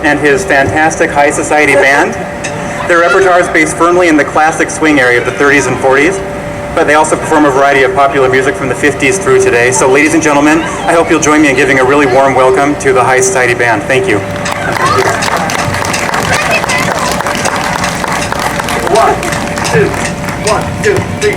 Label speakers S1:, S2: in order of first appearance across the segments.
S1: and his fantastic high society band. Their repertoire is based firmly in the classic swing area of the 30s and 40s, but they also perform a variety of popular music from the 50s through today. So ladies and gentlemen, I hope you'll join me in giving a really warm welcome to the High Society Band. Thank you.
S2: 1, 2, 1, 2, 3,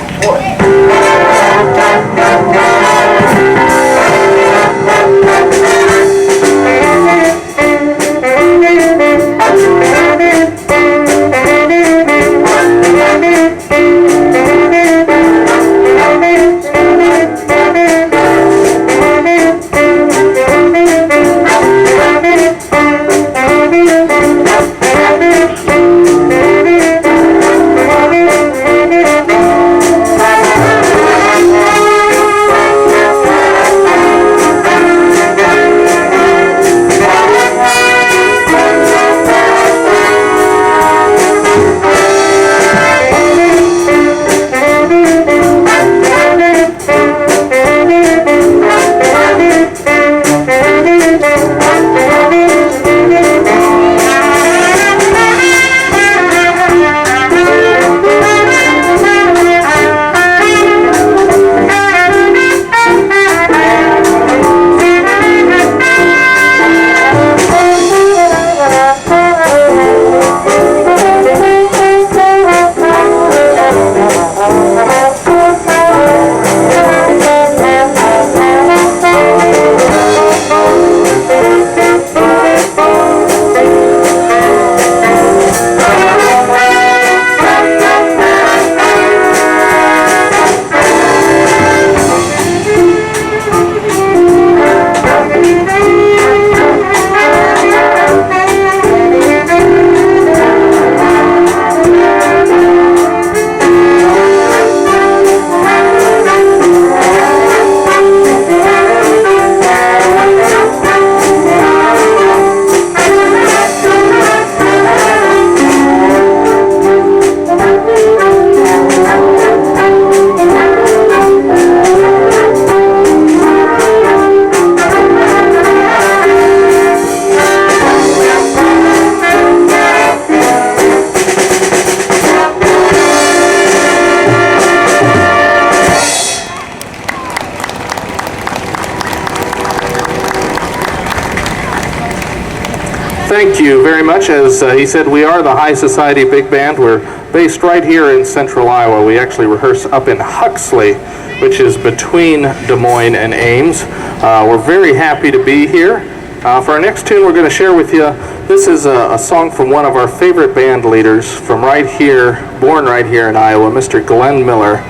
S3: Thank you very much. As he said, we are the High Society Big Band. We're based right here in central Iowa. We actually rehearse up in Huxley, which is between Des Moines and Ames. We're very happy to be here. For our next tune, we're going to share with you, this is a song from one of our favorite band leaders from right here, born right here in Iowa, Mr. Glenn Miller.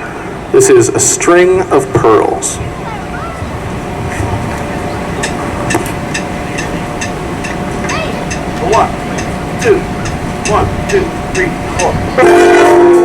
S3: This is A String of Pearls.
S2: 1, 2, 1, 2, 3, 4.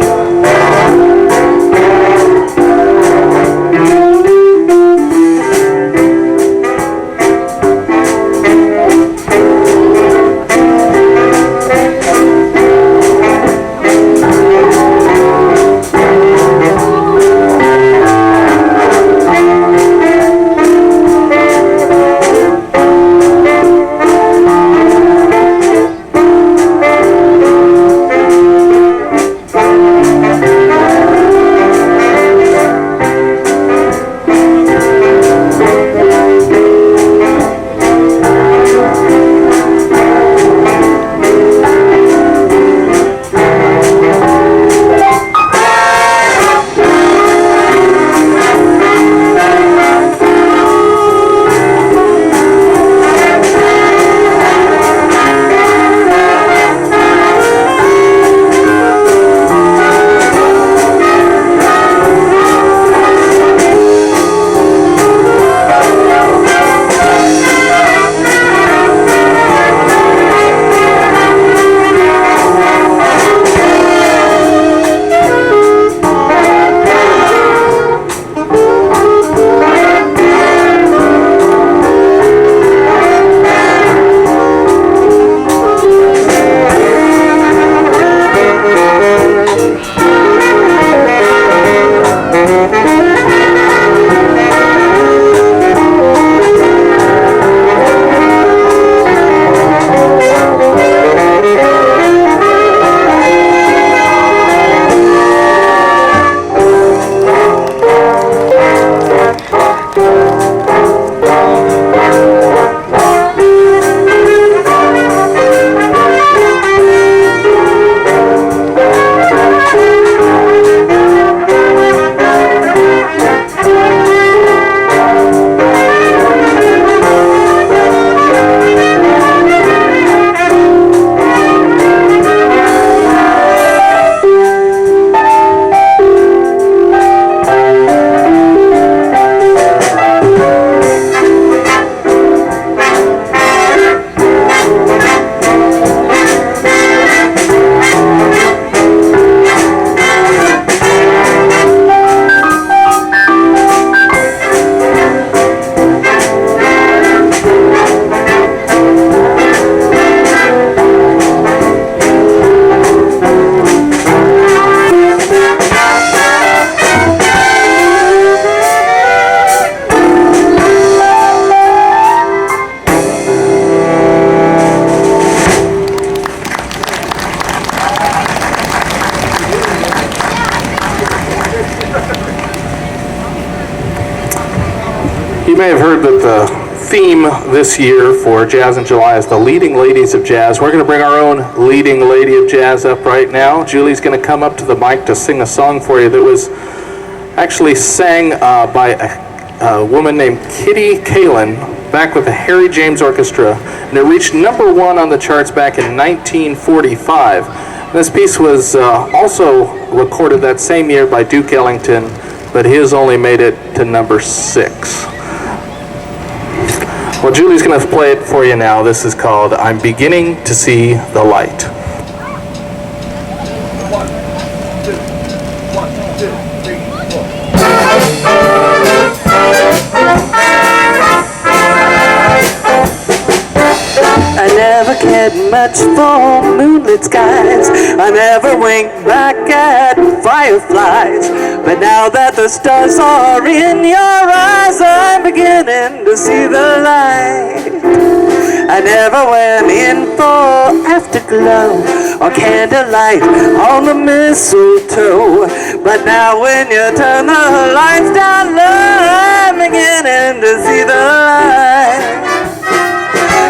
S3: may have heard that the theme this year for Jazz in July is the leading ladies of jazz. We're going to bring our own leading lady of jazz up right now. Julie's going to come up to the mic to sing a song for you that was actually sang by a woman named Kitty Kalin back with the Harry James Orchestra, and it reached #1 on the charts back in 1945. This piece was also recorded that same year by Duke Ellington, but his only made it to #6. Well, Julie's going to play it for you now. This is called I'm Beginning to See the Light.
S2: 1, 2, 1, 2, 3, 4.
S4: I never cared much for moonlit skies. I never winked back at fireflies. But now that the stars are in your eyes, I'm beginning to see the light. I never went in for afterglow or candlelight on the mistletoe. But now when you turn the lights down low, I'm beginning to see the light.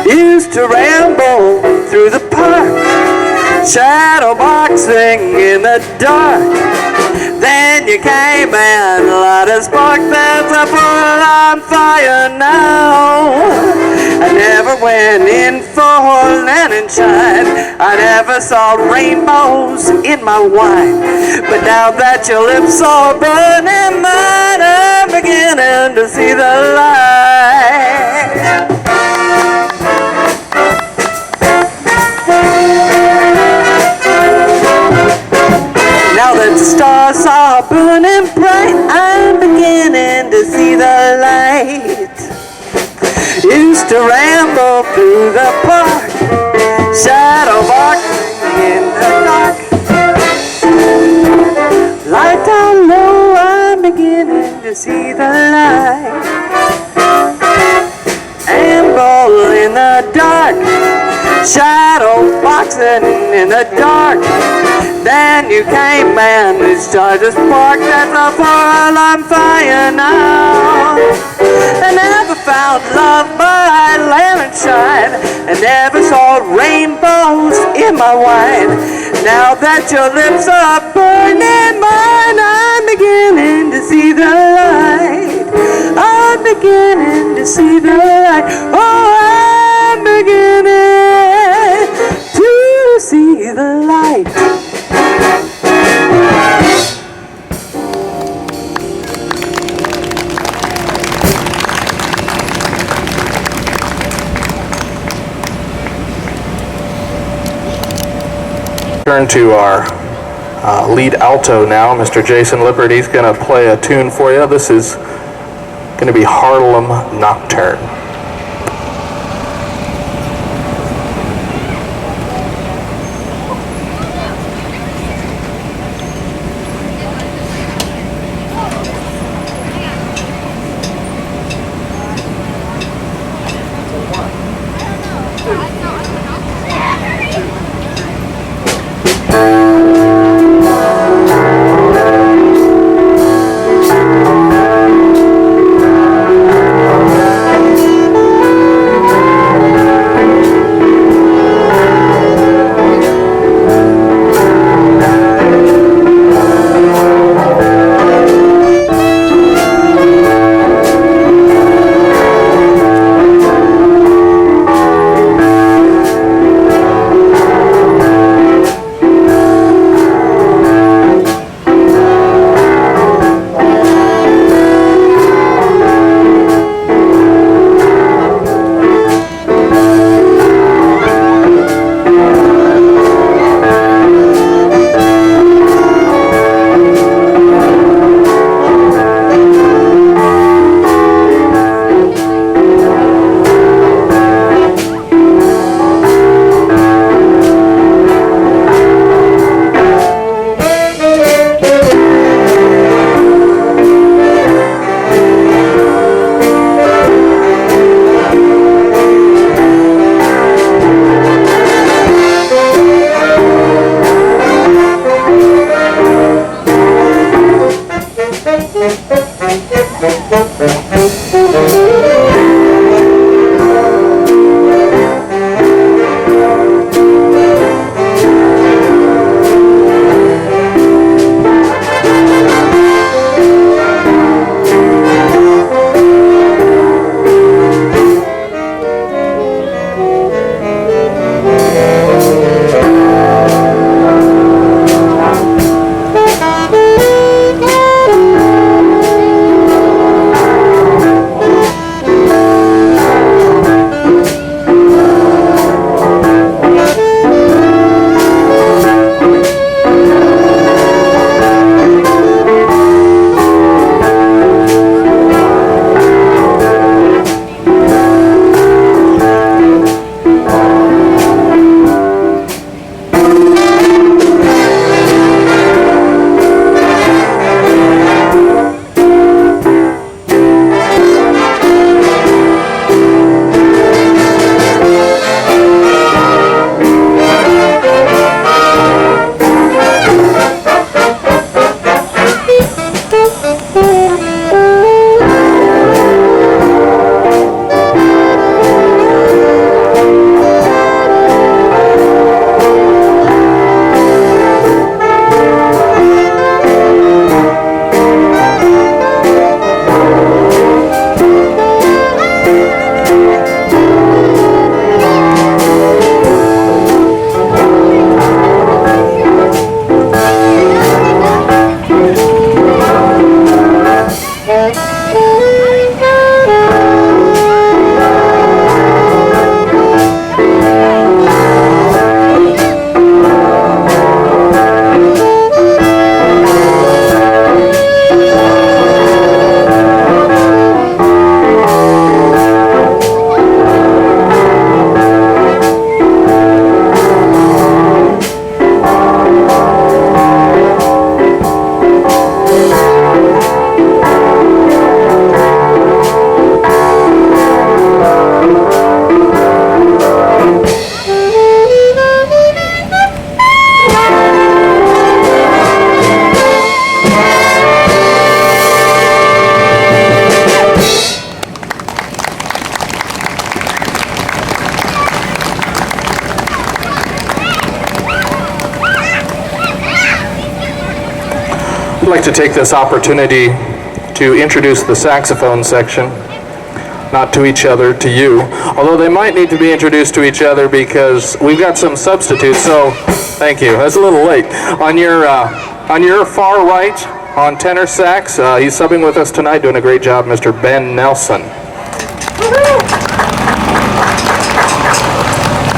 S4: Used to ramble through the park, shadow boxing in the dark. Then you came and light a spark that's a full on fire now. I never went in for land and shine. I never saw rainbows in my wine. But now that your lips are burning mine, I'm beginning to see the light. Now that the stars are burning bright, I'm beginning to see the light. Used to ramble through the park, shadow boxing in the dark. Light down low, I'm beginning to see the light. Amble in the dark, shadow boxing in the dark. Then you came and it started to spark that's a full on fire now. I never found love by land and shine. I never saw rainbows in my wine. Now that your lips are burning mine, I'm beginning to see the light. I'm beginning to see the light. Oh, I'm beginning to see the light.
S3: Turn to our lead alto now, Mr. Jason Lippert. He's going to play a tune for you. This is going to be Harlem Nocturne. I'd like to take this opportunity to introduce the saxophone section, not to each other, to you, although they might need to be introduced to each other because we've got some substitutes, so thank you. That's a little late. On your far right, on tenor sax, he's subbing with us tonight, doing a great job, Mr. Ben Nelson.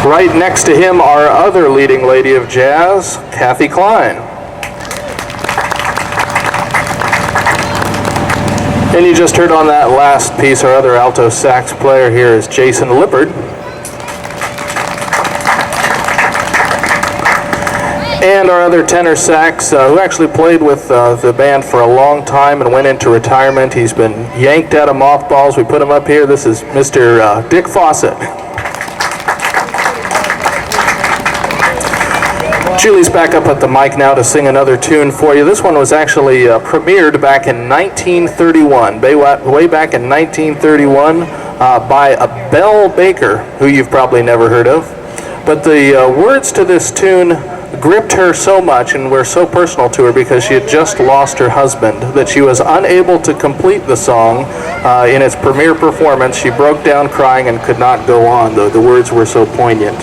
S3: Right next to him, our other leading lady of jazz, Kathy Klein. And you just heard on that last piece, our other alto sax player here is Jason Lippard. And our other tenor sax, who actually played with the band for a long time and went into retirement. He's been yanked out of mothballs. We put him up here. This is Mr. Dick Fawcett. Julie's back up at the mic now to sing another tune for you. This one was actually premiered back in 1931, way back in 1931, by a Belle Baker, who you've probably never heard of. But the words to this tune gripped her so much and were so personal to her because she had just lost her husband that she was unable to complete the song in its premiere performance. She broke down crying and could not go on. The words were so poignant.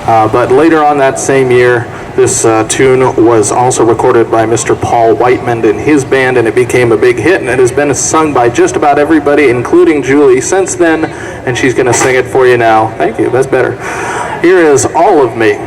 S3: But later on that same year, this tune was also recorded by Mr. Paul Whiteman and his band, and it became a big hit, and it has been sung by just about everybody, including Julie, since then, and she's going to sing it for you now. Thank you, that's better. Here is All of Me.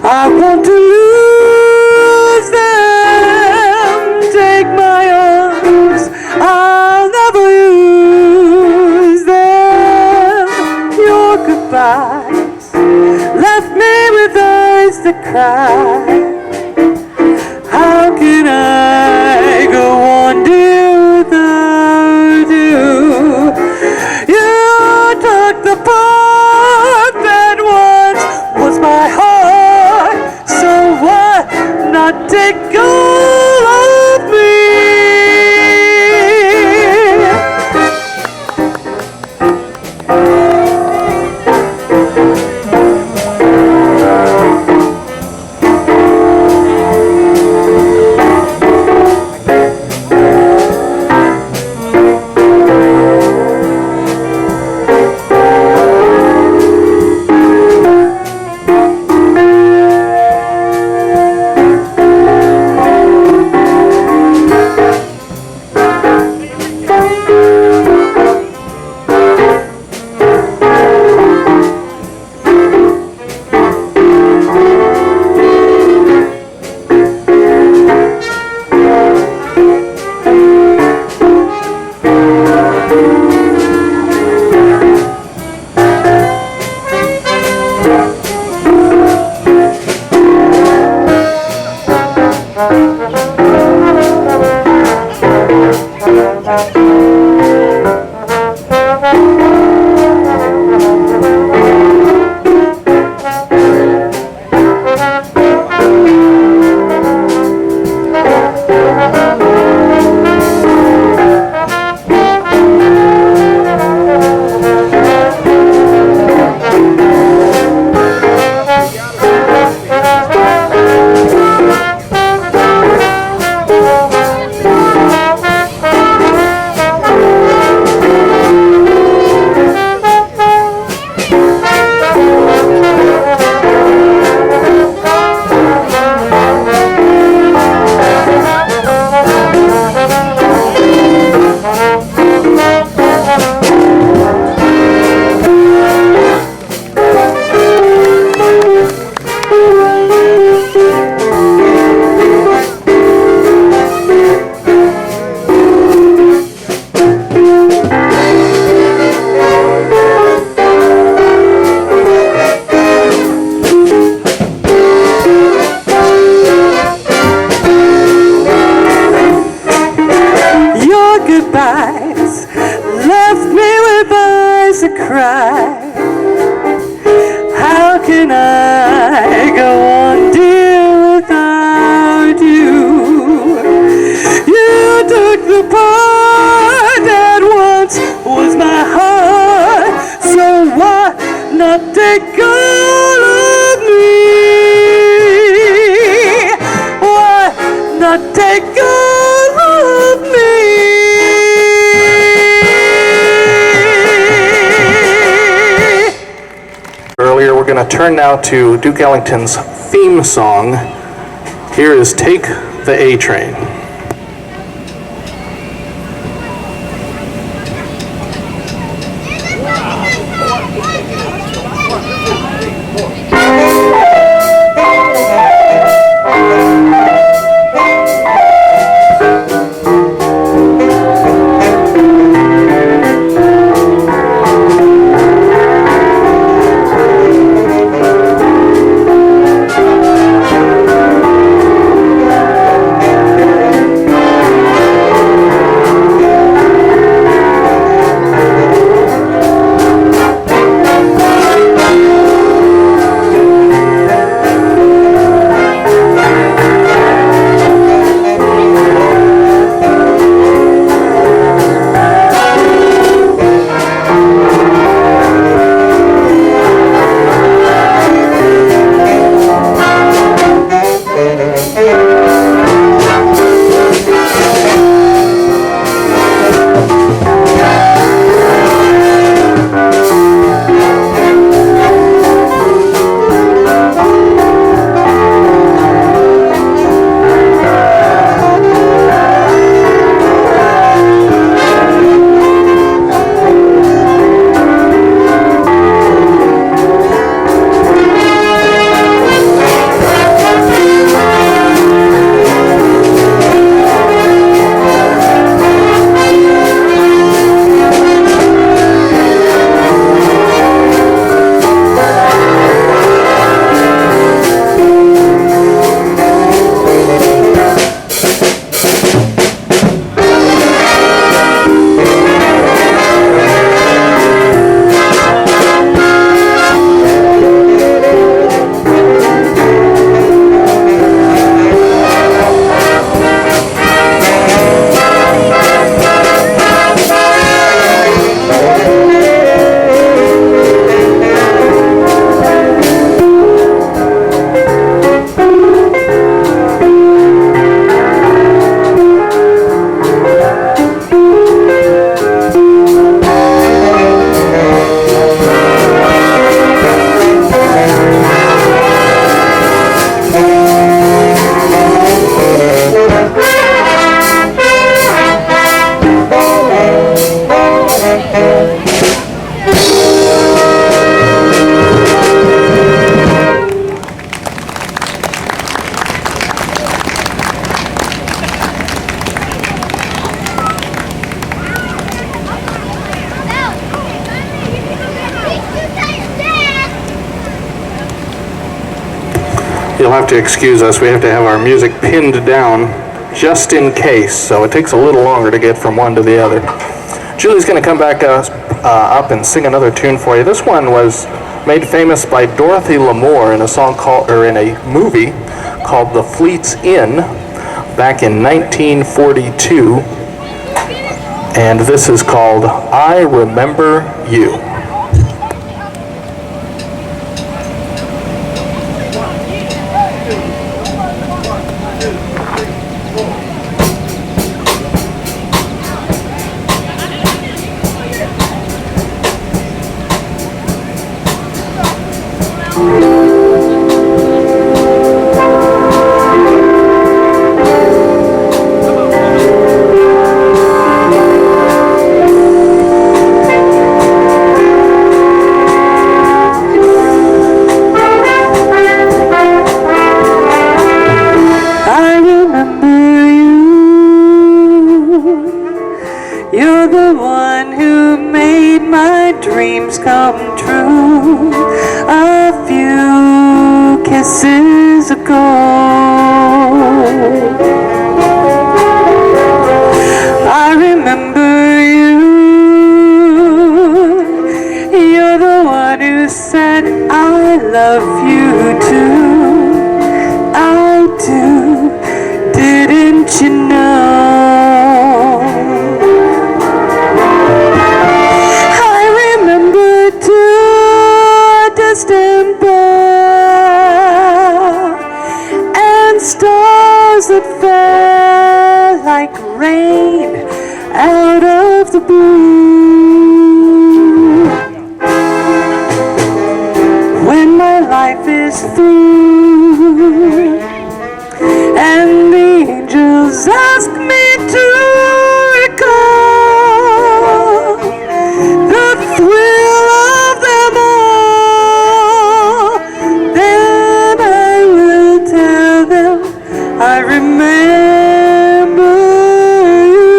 S4: I want to lose them. Take my arms, I'll never use them. Your goodbyes left me with eyes that cry. How can I go on, dear, without you? You took the part that once was my heart, so why not take all of me? eyes, left me with eyes that cry. How can I go on, dear, without you? You took the part that once was my heart, so why not take all of me? Why not take all of me?
S3: Earlier, we're going to turn now to Duke Ellington's theme song. Here is Take the A Train. You'll have to excuse us. We have to have our music pinned down just in case, so it takes a little longer to get from one to the other. Julie's going to come back up and sing another tune for you. This one was made famous by Dorothy Lamour in a song called, or in a movie called The Fleet's Inn back in 1942, and this is called I Remember You.
S4: You're the one who made my dreams come true a few kisses ago. I remember love you too. I do. Didn't you know? I remember too a distant bell and stars that fell like rain out of the blue. When my life is through and the angels ask me to recall the thrill of them all, then I will tell them I remember you.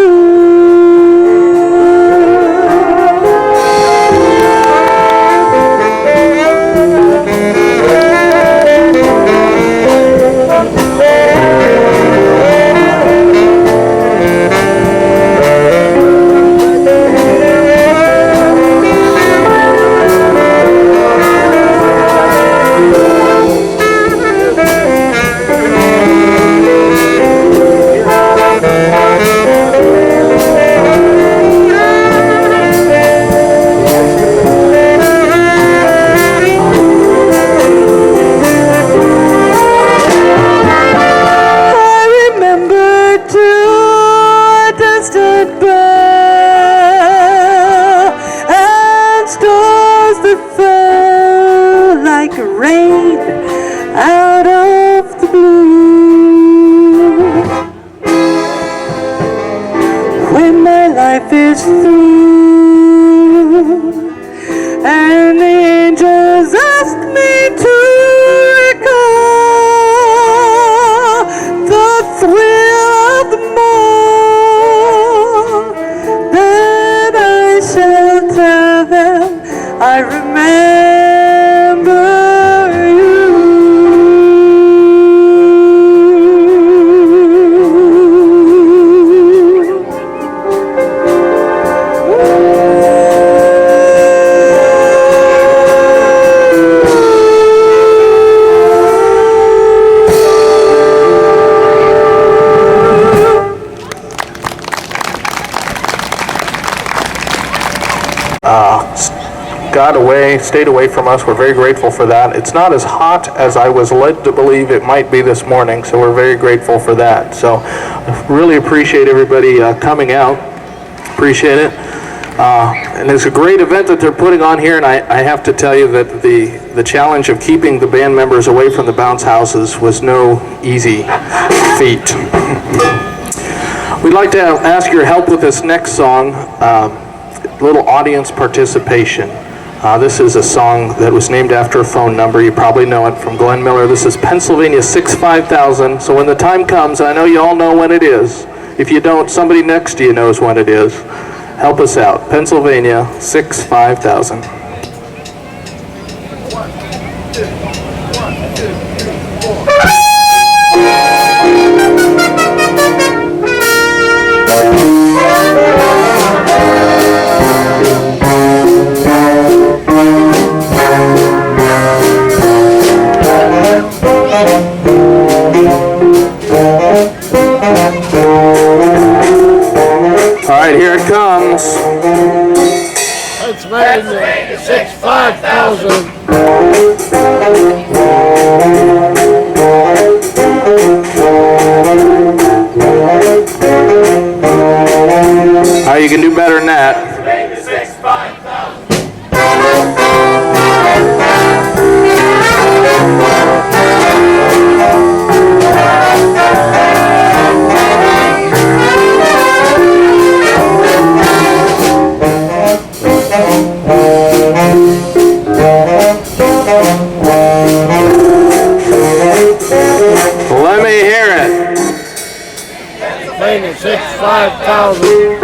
S4: Rain out of the blue. When my life is through and the angels ask me to recall the thrill of the more, then I shall tell them I remember you.
S3: Stayed away from us. We're very grateful for that. It's not as hot as I was led to believe it might be this morning, so we're very grateful for that. So really appreciate everybody coming out. Appreciate it. And it's a great event that they're putting on here, and I have to tell you that the challenge of keeping the band members away from the bounce houses was no easy feat. We'd like to ask your help with this next song, little audience participation. This is a song that was named after a phone number. You probably know it, from Glenn Miller. This is Pennsylvania 65000. So when the time comes, and I know you all know when it is, if you don't, somebody next to you knows when it is. Help us out. Pennsylvania 65000.
S2: 1, 2, 3, 4.
S3: All right, here it comes.
S2: Pennsylvania 65000.
S3: You can do better than that. Let me hear it.
S2: Pennsylvania 65000.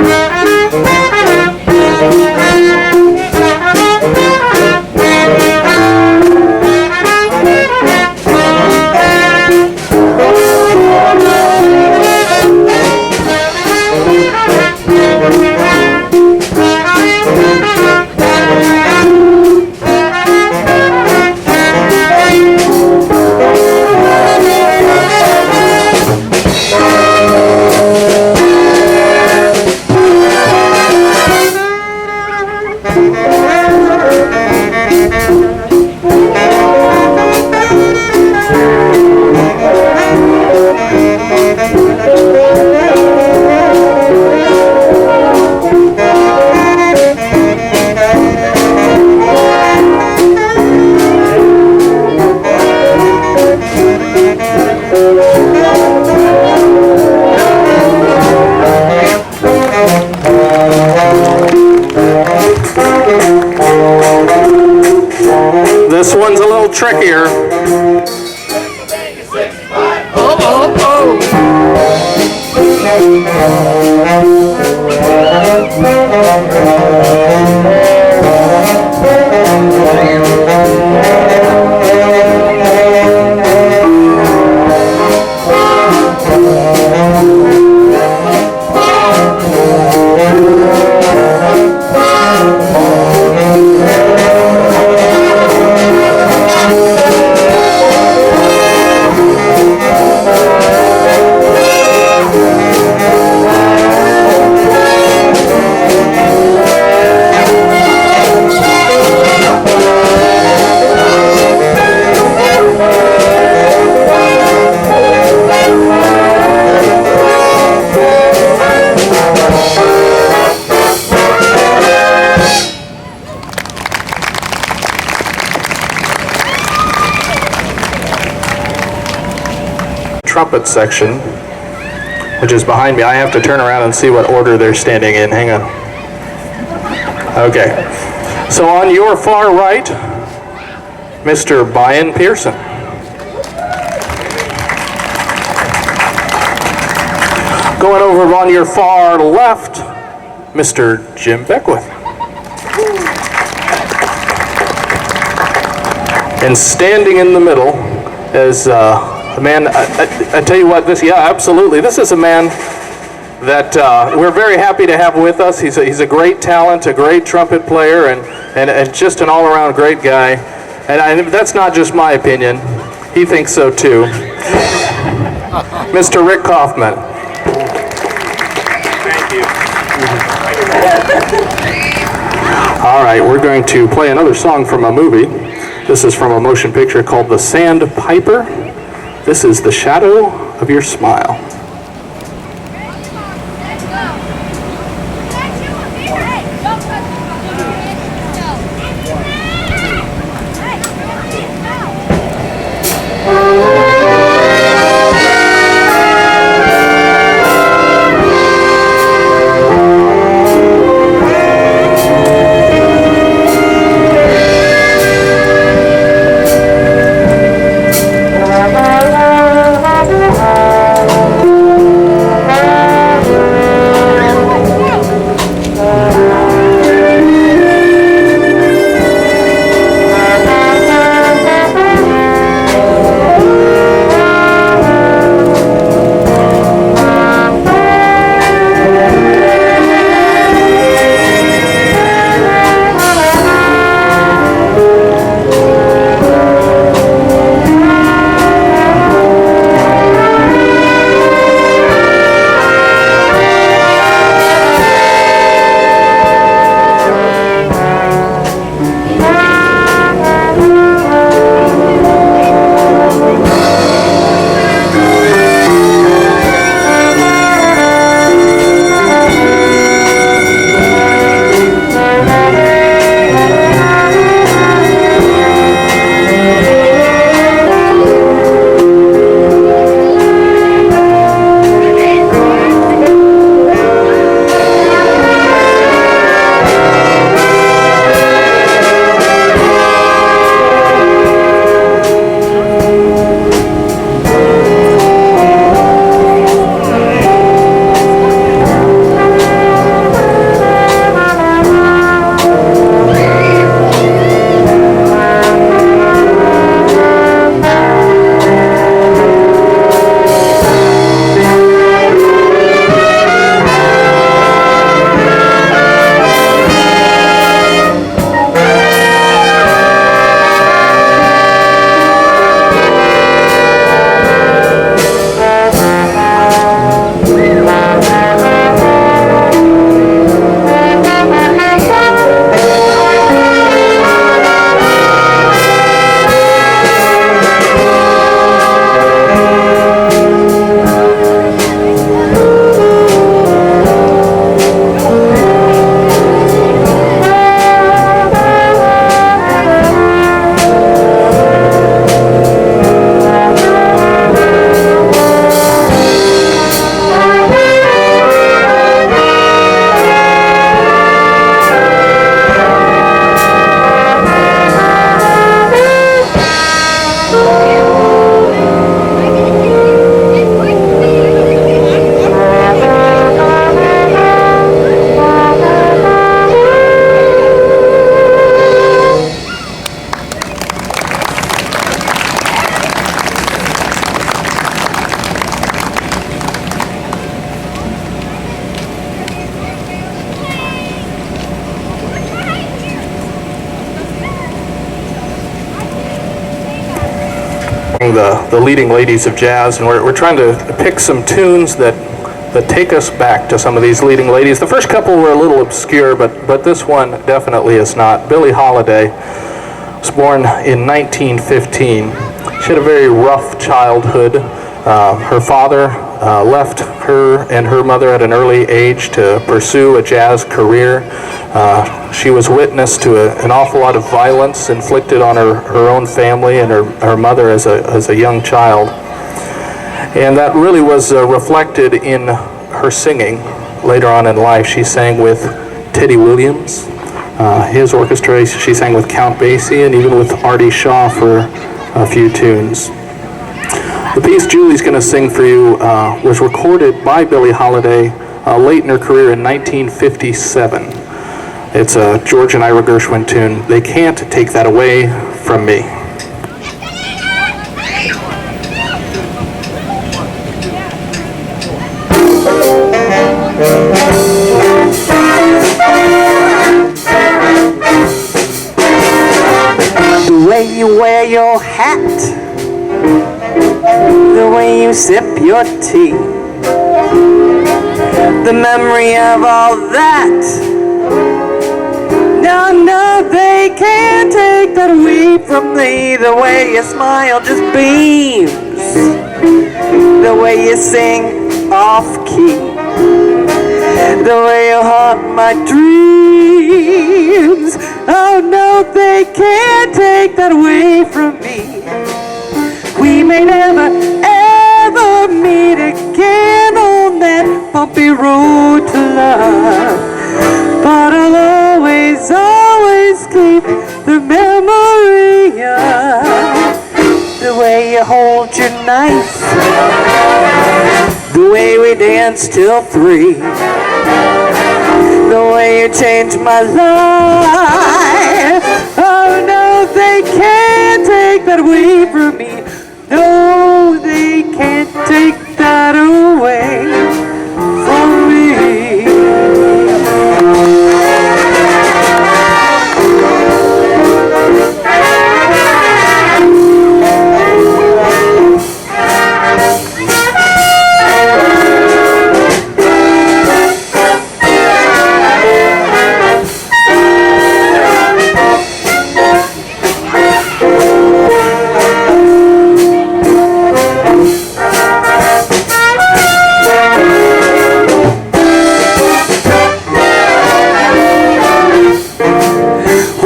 S3: trickier. Trumpet section, which is behind me. I have to turn around and see what order they're standing in. Hang on. Okay. So on your far right, Mr. Brian Pearson. Going over on your far left, Mr. Jim Beckwith. And standing in the middle is a man, I tell you what, absolutely. This is a man that we're very happy to have with us. He's a great talent, a great trumpet player, and just an all-around great guy. And that's not just my opinion. He thinks so too. Mr. Rick Kaufman.
S1: Thank you.
S3: All right, we're going to play another song from a movie. This is from a motion picture called The Sandpiper. This is The Shadow of Your Smile. the leading ladies of jazz, and we're trying to pick some tunes that take us back to some of these leading ladies. The first couple were a little obscure, but this one definitely is not. Billie Holiday was born in 1915. She had a very rough childhood. Her father left her and her mother at an early age to pursue a jazz career. She was witness to an awful lot of violence inflicted on her own family and her mother as a young child. And that really was reflected in her singing later on in life. She sang with Teddy Williams, his orchestra. She sang with Count Basie and even with Artie Shaw for a few tunes. The piece Julie's going to sing for you was recorded by Billie Holiday late in her career in 1957. It's a George and Ira Gershwin tune, They Can't Take That Away From Me.
S4: The way you wear your hat, the way you sip your tea, the memory of all that. No, they can't take that away from me. The way you smile just beams, the way you sing off-key, the way you haunt my dreams. Oh no, they can't take that away from me. We may never ever meet again on that bumpy road to love, but I'll always keep the memory of the way you hold your knife, the way we danced till 3, the way you changed my life. Oh no, they can't take that away from me. No, they can't take that away from me.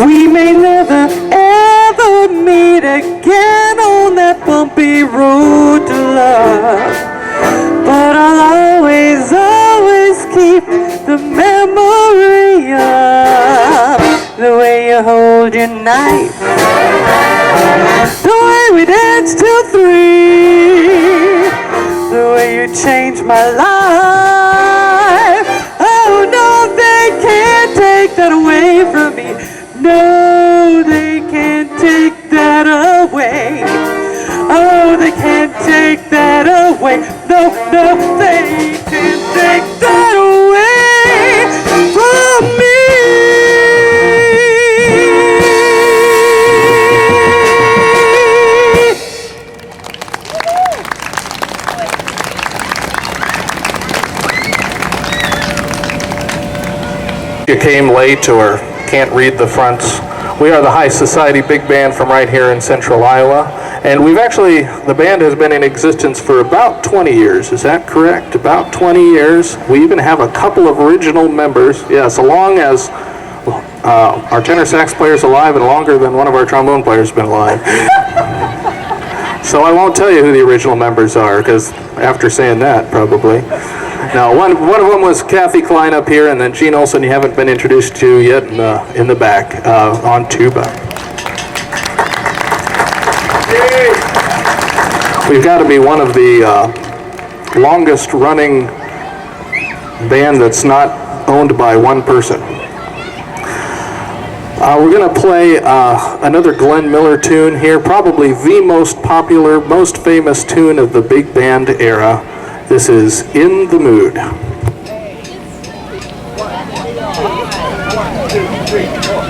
S4: We may never ever meet again on that bumpy road to love, but I'll always keep the memory of the way you hold your knife, the way we danced till 3, the way you changed my life. Oh no, they can't take that away from me. No, they can't take that away. Oh, they can't take that away. No, they can't take that away from me.
S3: You came late or can't read the fronts. We are the High Society Big Band from right here in central Iowa, and the band has been in existence for about 20 years. Is that correct? About 20 years. We even have a couple of original members. Yeah, so long as our tenor sax player's alive and longer than one of our trombone players has been alive. So I won't tell you who the original members are, because after saying that, probably. Now, one of them was Kathy Klein up here, and then Gene Olson you haven't been introduced to yet in the back on tuba. We've got to be one of the longest running band that's not owned by one person. We're going to play another Glenn Miller tune here, probably the most popular, most famous tune of the big band era. This is In the Mood.
S2: 1, 2, 3, 4.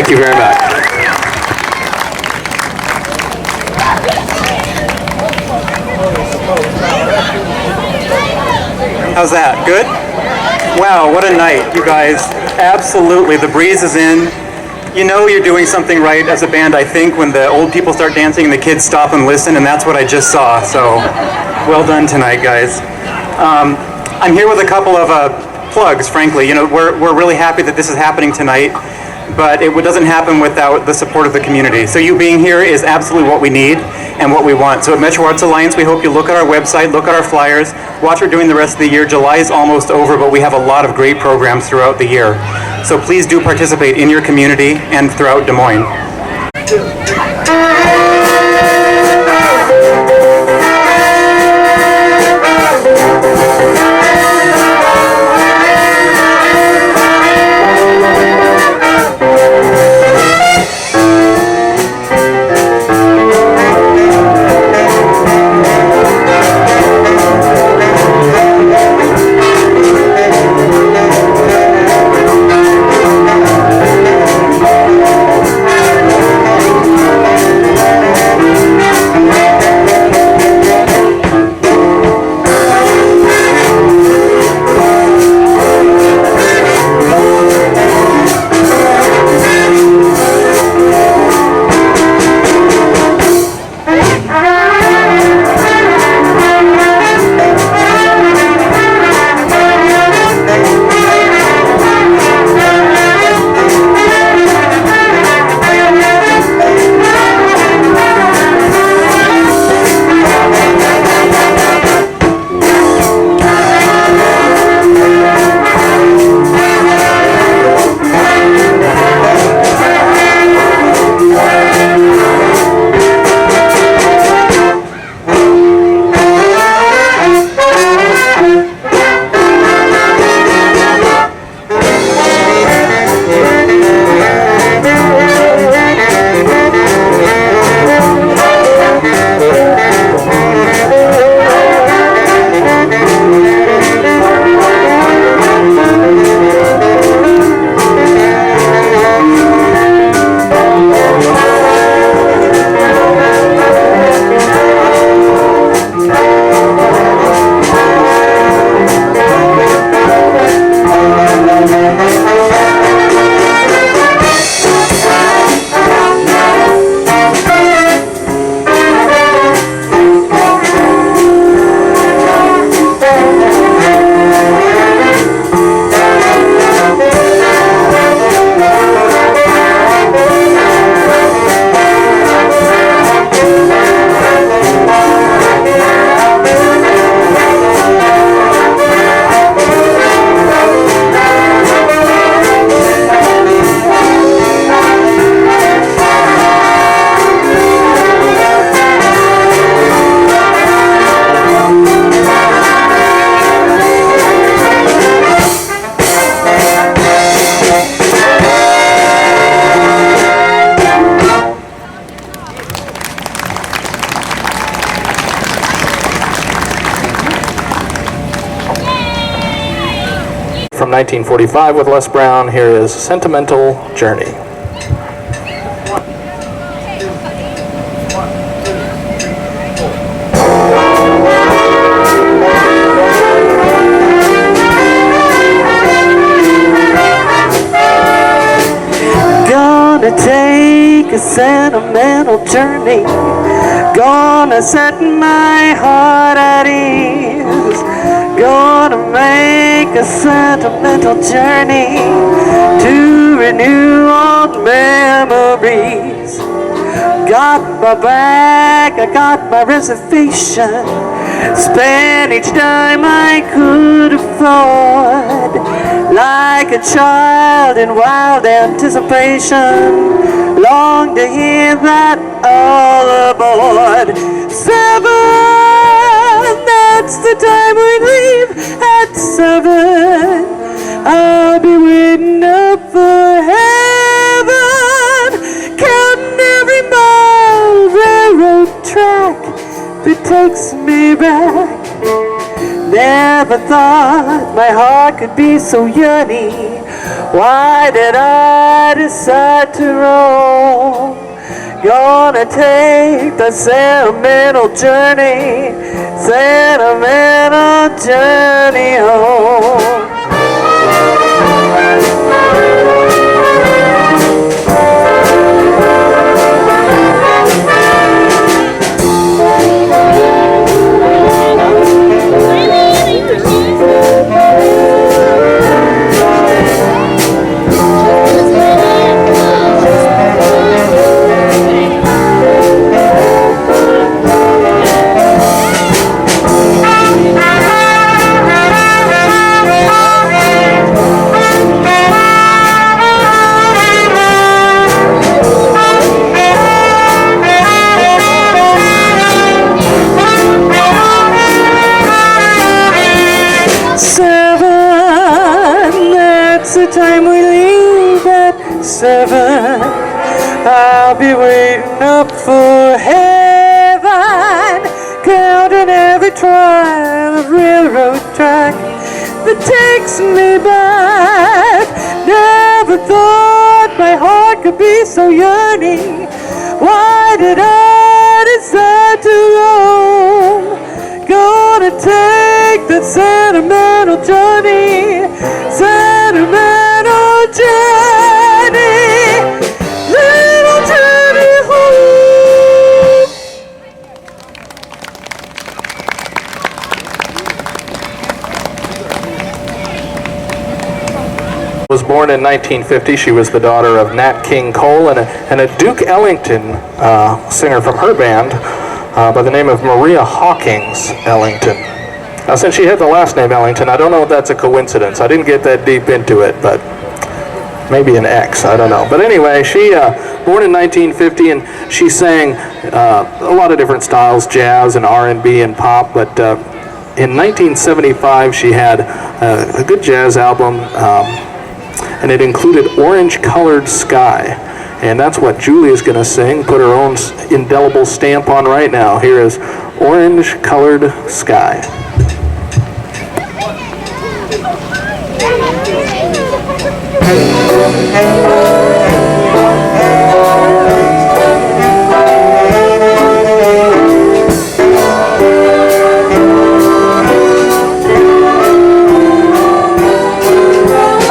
S3: Thank you very much.
S1: How's that? Good? Wow, what a night, you guys. Absolutely, the breeze is in. You know you're doing something right as a band, I think, when the old people start dancing and the kids stop and listen, and that's what I just saw. So, well done tonight, guys. I'm here with a couple of plugs, frankly. You know, we're really happy that this is happening tonight, but it doesn't happen without the support of the community. So you being here is absolutely what we need and what we want. So at Metro Arts Alliance, we hope you look at our website, look at our flyers, watch what we're doing the rest of the year. July is almost over, but we have a lot of great programs throughout the year. So please do participate in your community and throughout Des Moines.
S3: From 1945 with Les Brown, here is Sentimental Journey.
S4: Gonna take a sentimental journey, gonna set my heart at ease, gonna make a sentimental journey to renew old memories. Got my bag, I got my reservation, spent each dime I could afford, like a child in wild anticipation, long to hear that all aboard. 7, that's the time we leave. At 7, I'll be waiting up for heaven, counting every mile railroad track that takes me back. Never thought my heart could be so yearny, Why did I decide to roam? Gonna take the sentimental journey home. Time we leave at 7, I'll be waiting up for heaven, counting every trial of railroad track that takes me back. Never thought my heart could be so yearning. Why did I decide to roam? Gonna take that sentimental journey, sentimental journey, little journey home.
S3: Was born in 1950. She was the daughter of Nat King Cole and a Duke Ellington singer from her band by the name of Maria Hawkins Ellington. Now, since she had the last name Ellington, I don't know if that's a coincidence. I didn't get that deep into it, but maybe an X, I don't know. But anyway, she born in 1950, and she sang a lot of different styles, jazz and R&B and pop, but in 1975 she had a good jazz album, and it included Orange Colored Sky. And that's what Julie is going to sing, put her own indelible stamp on right now. Here is Orange Colored Sky.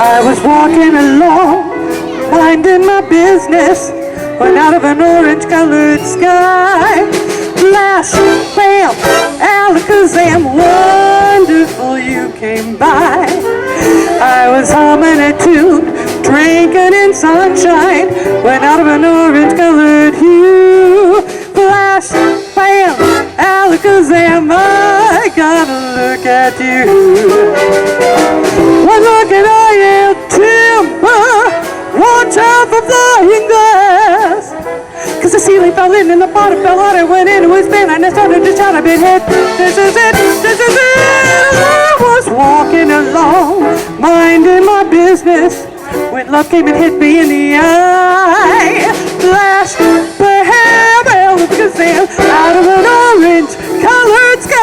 S4: I was walking along, minding my business, when out of an orange-colored sky, flash, bam, alakazam, wonderful you came by. I was humming a tune, drinking in sunshine, when out of an orange-colored hue, flash, bam, alakazam, I gotta look at you. One look and I am timber, watch out for flying glass. Cause the ceiling fell in and the bottom fell out. I went into a spin and I started to shout a bit hit. This is it, this is it. I was walking along, minding my business, when love came and hit me in the eye. Flash, bam, alakazam, out of an orange colored sky.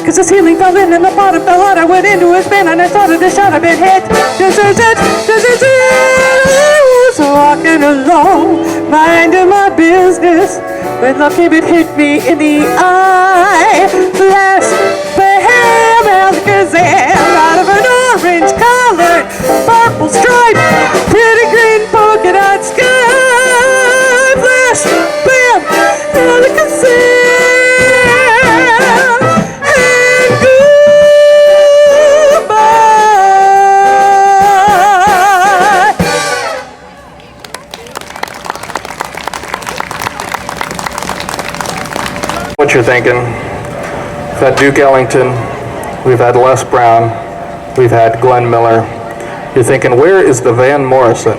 S4: Cause the ceiling fell in and the bottom fell out. I went into a spin and I started to shout a bit hit. This is it, this is it. I was walking along, minding my business, when love came and hit me in the eye. Flash, bam, alakazam, out of an orange colored, purple stripe, pretty green polka dot sky. Flash, bam, alakazam.
S3: What you're thinking. We've had Duke Ellington, we've had Les Brown, we've had Glenn Miller. You're thinking, where is the Van Morrison?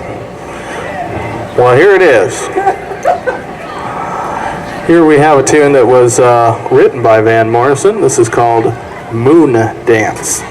S3: Well, here it is. Here we have a tune that was written by Van Morrison. This is called Moon Dance.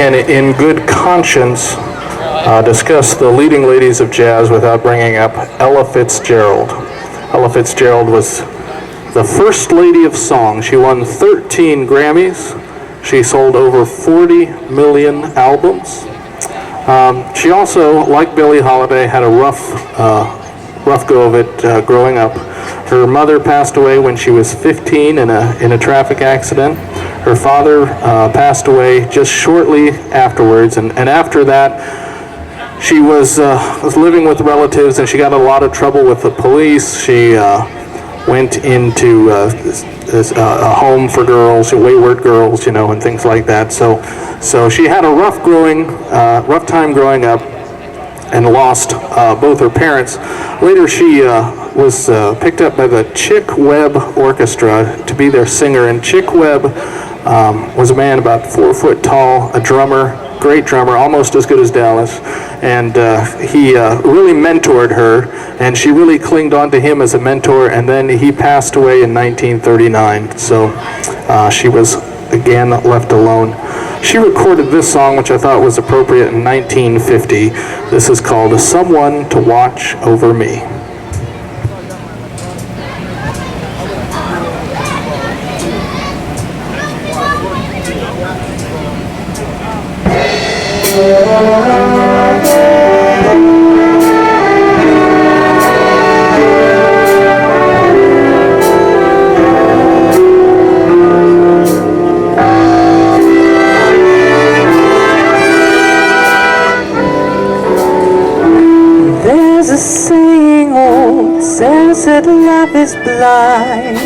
S3: Can in good conscience discuss the leading ladies of jazz without bringing up Ella Fitzgerald. Ella Fitzgerald was the first lady of song. She won 13 Grammys. She sold over 40 million albums. She also, like Billie Holiday, had a rough go of it growing up. Her mother passed away when she was 15 in a traffic accident. Her father passed away just shortly afterwards, and after that, she was living with relatives, and she got in a lot of trouble with the police. She went into a home for girls, wayward girls, and things like that. So she had a rough time growing up, and lost both her parents. Later, she was picked up by the Chick Webb Orchestra to be their singer, and Chick Webb was a man about 4 foot tall, a drummer, great drummer, almost as good as Dallas, and he really mentored her, and she really clinged on to him as a mentor, and then he passed away in 1939, so she was again left alone. She recorded this song, which I thought was appropriate, in 1950. This is called "Someone to Watch Over Me."
S4: There's a saying old says that love is blind.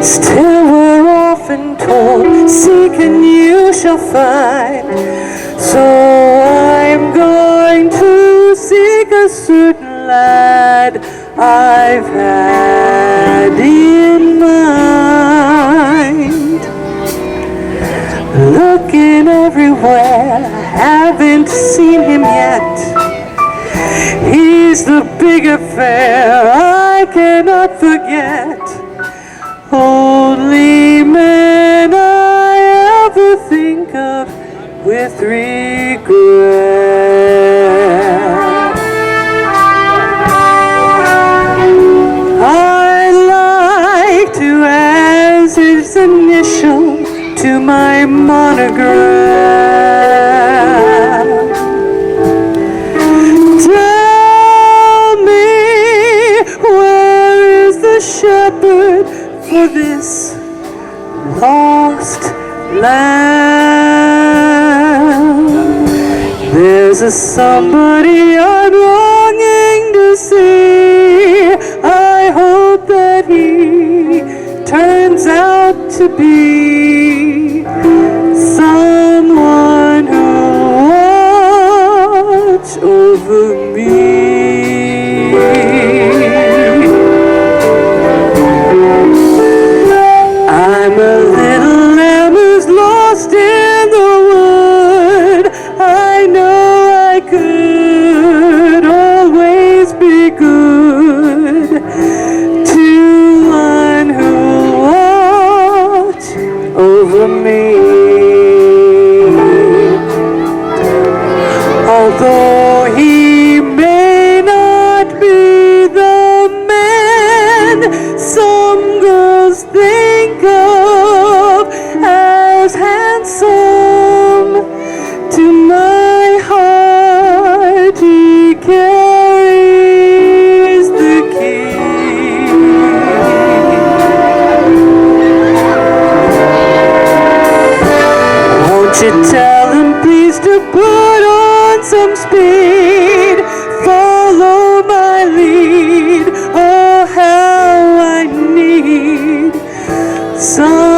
S4: Still we're often told, seek and you shall find. So I'm going to seek a certain lad I've had in mind. Looking everywhere, haven't seen him yet. He's the big affair I cannot forget. Only man I ever think of with regret. I'd like to add his initial to my monogram. Tell me, where is the shepherd for this lost lamb? There's a somebody I'm longing to see. I hope that he turns out to be someone who'll watch over me. I'm a little lamb who's lost in the wood. I know I could always be good to one who'll watch over me. Although he may not be the man some girls think of as handsome, to my heart he carries the key. Won't you tell him please to put on some speed, follow my lead, oh how I need some